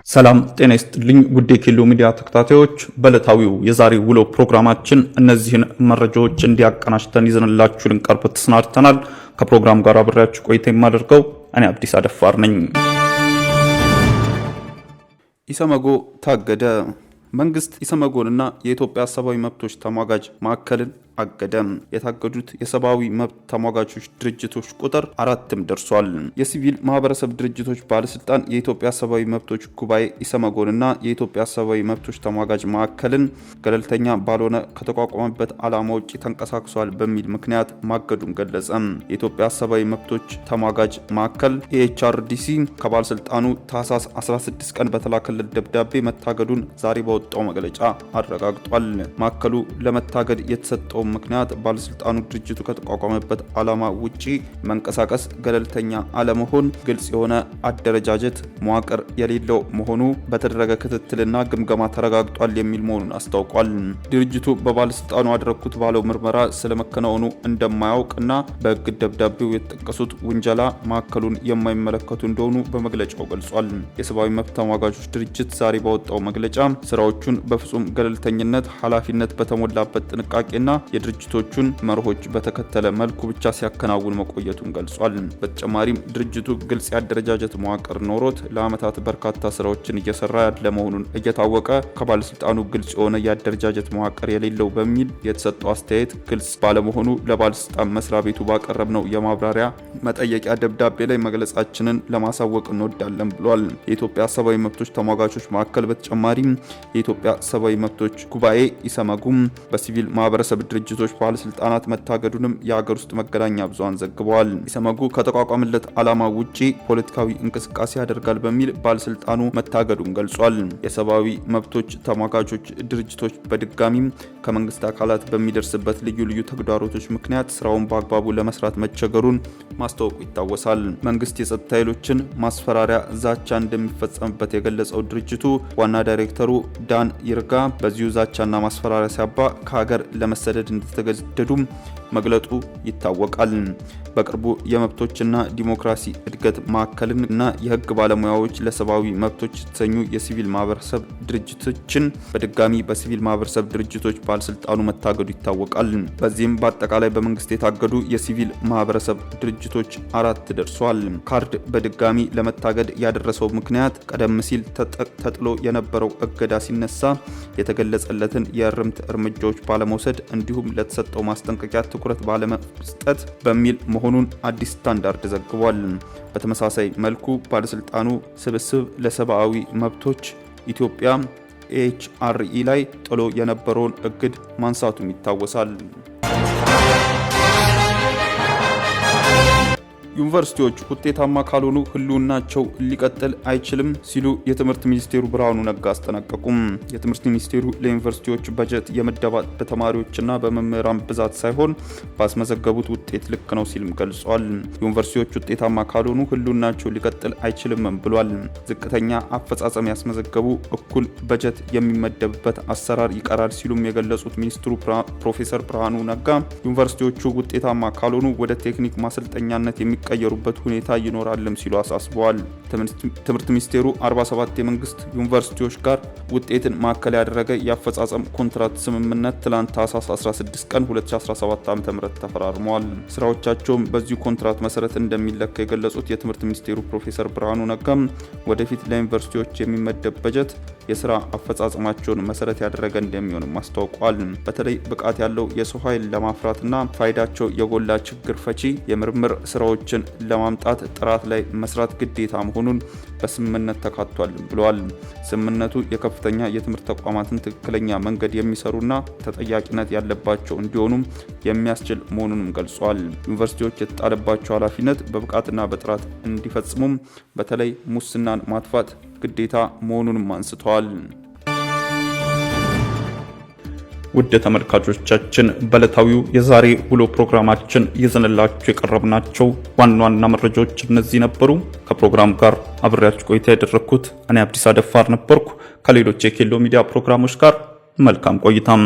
ሰላም ጤና ይስጥልኝ ውድ የኬሎ ሚዲያ ተከታታዮች፣ በዕለታዊው የዛሬ ውሎ ፕሮግራማችን እነዚህን መረጃዎች እንዲያቀናጅተን ይዘንላችሁ ልንቀርብ ተሰናድተናል። ከፕሮግራም ጋር አብሬያችሁ ቆይታ የማደርገው እኔ አብዲስ አደፋር ነኝ። ኢሰመጎ ታገደ። መንግስት ኢሰመጎንና የኢትዮጵያ ሰብአዊ መብቶች ተሟጋጅ ማዕከልን አገደም። የታገዱት የሰብአዊ መብት ተሟጋቾች ድርጅቶች ቁጥር 4 ደርሷል። የሲቪል ማህበረሰብ ድርጅቶች ባለስልጣን የኢትዮጵያ ሰብአዊ መብቶች ጉባኤ ኢሰመጎንና የኢትዮጵያ ሰብአዊ መብቶች ተሟጋጅ ማዕከልን ገለልተኛ ባልሆነ ከተቋቋመበት ዓላማ ውጪ ተንቀሳቅሷል በሚል ምክንያት ማገዱን ገለጸ። የኢትዮጵያ ሰብአዊ መብቶች ተሟጋጅ ማዕከል ኤችአርዲሲ ከባለስልጣኑ ታህሳስ 16 ቀን በተላከለት ደብዳቤ መታገዱን ዛሬ ባወጣው መግለጫ አረጋግጧል። ማዕከሉ ለመታገድ የተሰጠው ምክንያት ባለስልጣኑ ድርጅቱ ከተቋቋመበት ዓላማ ውጪ መንቀሳቀስ፣ ገለልተኛ አለመሆን፣ ግልጽ የሆነ አደረጃጀት መዋቅር የሌለው መሆኑ በተደረገ ክትትልና ግምገማ ተረጋግጧል የሚል መሆኑን አስታውቋል። ድርጅቱ በባለስልጣኑ አደረኩት ባለው ምርመራ ስለመከናወኑ እንደማያውቅና በሕግ ደብዳቤው የተጠቀሱት ውንጀላ ማዕከሉን የማይመለከቱ እንደሆኑ በመግለጫው ገልጿል። የሰብአዊ መብት ተሟጋቾች ድርጅት ዛሬ ባወጣው መግለጫ ስራዎቹን በፍጹም ገለልተኝነት፣ ኃላፊነት በተሞላበት ጥንቃቄና የድርጅቶቹን መርሆች በተከተለ መልኩ ብቻ ሲያከናውን መቆየቱን ገልጿል። በተጨማሪም ድርጅቱ ግልጽ የአደረጃጀት መዋቅር ኖሮት ለዓመታት በርካታ ስራዎችን እየሰራ ያለ መሆኑን እየታወቀ ከባለስልጣኑ ግልጽ የሆነ የአደረጃጀት መዋቅር የሌለው በሚል የተሰጠው አስተያየት ግልጽ ባለመሆኑ ለባለስልጣን መስሪያ ቤቱ ባቀረብነው የማብራሪያ መጠየቂያ ደብዳቤ ላይ መግለጻችንን ለማሳወቅ እንወዳለን ብሏል። የኢትዮጵያ ሰብአዊ መብቶች ተሟጋቾች ማዕከል በተጨማሪም የኢትዮጵያ ሰብአዊ መብቶች ጉባኤ ኢሰመጉም በሲቪል ማህበረሰብ ድርጅቶች ባለስልጣናት መታገዱንም የሀገር ውስጥ መገናኛ ብዙሃን ዘግበዋል። ኢሰመጉ ከተቋቋመለት ዓላማ ውጪ ፖለቲካዊ እንቅስቃሴ ያደርጋል በሚል ባለስልጣኑ መታገዱን ገልጿል። የሰብአዊ መብቶች ተሟጋቾች ድርጅቶች በድጋሚም ከመንግስት አካላት በሚደርስበት ልዩ ልዩ ተግዳሮቶች ምክንያት ስራውን በአግባቡ ለመስራት መቸገሩን ማስታወቁ ይታወሳል። መንግስት የጸጥታ ኃይሎችን ማስፈራሪያ፣ ዛቻ እንደሚፈጸምበት የገለጸው ድርጅቱ ዋና ዳይሬክተሩ ዳን ይርጋ በዚሁ ዛቻና ማስፈራሪያ ሲያባ ከሀገር ለመሰደድ እንደተገደዱም መግለጡ ይታወቃል። በቅርቡ የመብቶችና ዲሞክራሲ እድገት ማዕከልን እና የህግ ባለሙያዎች ለሰብአዊ መብቶች የተሰኙ የሲቪል ማህበረሰብ ድርጅቶችን በድጋሚ በሲቪል ማህበረሰብ ድርጅቶች ባለስልጣኑ መታገዱ ይታወቃል። በዚህም በአጠቃላይ በመንግስት የታገዱ የሲቪል ማህበረሰብ ድርጅቶች 4 ደርሷል። ካርድ በድጋሚ ለመታገድ ያደረሰው ምክንያት ቀደም ሲል ተጥሎ የነበረው እገዳ ሲነሳ የተገለጸለትን የእርምት እርምጃዎች ባለመውሰድ እንዲሁም ለተሰጠው ማስጠንቀቂያ ትኩረት ባለመስጠት በሚል መሆኑን አዲስ ስታንዳርድ ዘግቧል። በተመሳሳይ መልኩ ባለስልጣኑ ስብስብ ለሰብአዊ መብቶች ኢትዮጵያ ኤችአርኢ ላይ ጥሎ የነበረውን እግድ ማንሳቱም ይታወሳል። ዩኒቨርሲቲዎች ውጤታማ ካልሆኑ ህልውናቸው ሊቀጥል አይችልም ሲሉ የትምህርት ሚኒስቴሩ ብርሃኑ ነጋ አስጠነቀቁም። የትምህርት ሚኒስቴሩ ለዩኒቨርሲቲዎች በጀት የምደባ በተማሪዎችና በመምህራን ብዛት ሳይሆን ባስመዘገቡት ውጤት ልክ ነው ሲልም ገልጿል። ዩኒቨርሲቲዎች ውጤታማ ካልሆኑ ህልውናቸው ሊቀጥል አይችልም ብሏል። ዝቅተኛ አፈጻጸም ያስመዘገቡ እኩል በጀት የሚመደብበት አሰራር ይቀራል ሲሉም የገለጹት ሚኒስትሩ ፕሮፌሰር ብርሃኑ ነጋ ዩኒቨርሲቲዎቹ ውጤታማ ካልሆኑ ወደ ቴክኒክ ማሰልጠኛነት ቀየሩበት ሁኔታ ይኖራልም ሲሉ አሳስበዋል። ትምህርት ሚኒስቴሩ 47 የመንግስት ዩኒቨርሲቲዎች ጋር ውጤትን ማዕከል ያደረገ የአፈጻጸም ኮንትራት ስምምነት ትላንት ታህሳስ 16 ቀን 2017 ዓ.ም ተፈራርመዋል። ስራዎቻቸውም በዚሁ ኮንትራት መሰረት እንደሚለካ የገለጹት የትምህርት ሚኒስቴሩ ፕሮፌሰር ብርሃኑ ነጋም ወደፊት ለዩኒቨርሲቲዎች የሚመደብ በጀት የስራ አፈጻጸማቸውን መሰረት ያደረገ እንደሚሆንም አስታውቋል። በተለይ ብቃት ያለው የሰው ኃይል ለማፍራትና ፋይዳቸው የጎላ ችግር ፈቺ የምርምር ስራዎችን ለማምጣት ጥራት ላይ መስራት ግዴታ መሆኑን በስምምነት ተካቷል ብለዋል። ስምምነቱ የከፍተኛ የትምህርት ተቋማትን ትክክለኛ መንገድ የሚሰሩና ተጠያቂነት ያለባቸው እንዲሆኑም የሚያስችል መሆኑንም ገልጿል። ዩኒቨርሲቲዎች የተጣለባቸው ኃላፊነት በብቃትና በጥራት እንዲፈጽሙም በተለይ ሙስናን ማጥፋት ግዴታ መሆኑንም አንስተዋል። ውድ ተመልካቾቻችን በዕለታዊው የዛሬ ውሎ ፕሮግራማችን ይዘንላችሁ የቀረብናቸው ዋና ዋና መረጃዎች እነዚህ ነበሩ። ከፕሮግራም ጋር አብሬያችሁ ቆይታ ያደረኩት እኔ አብዲስ አደፋር ነበርኩ። ከሌሎች የኬሎ ሚዲያ ፕሮግራሞች ጋር መልካም ቆይታም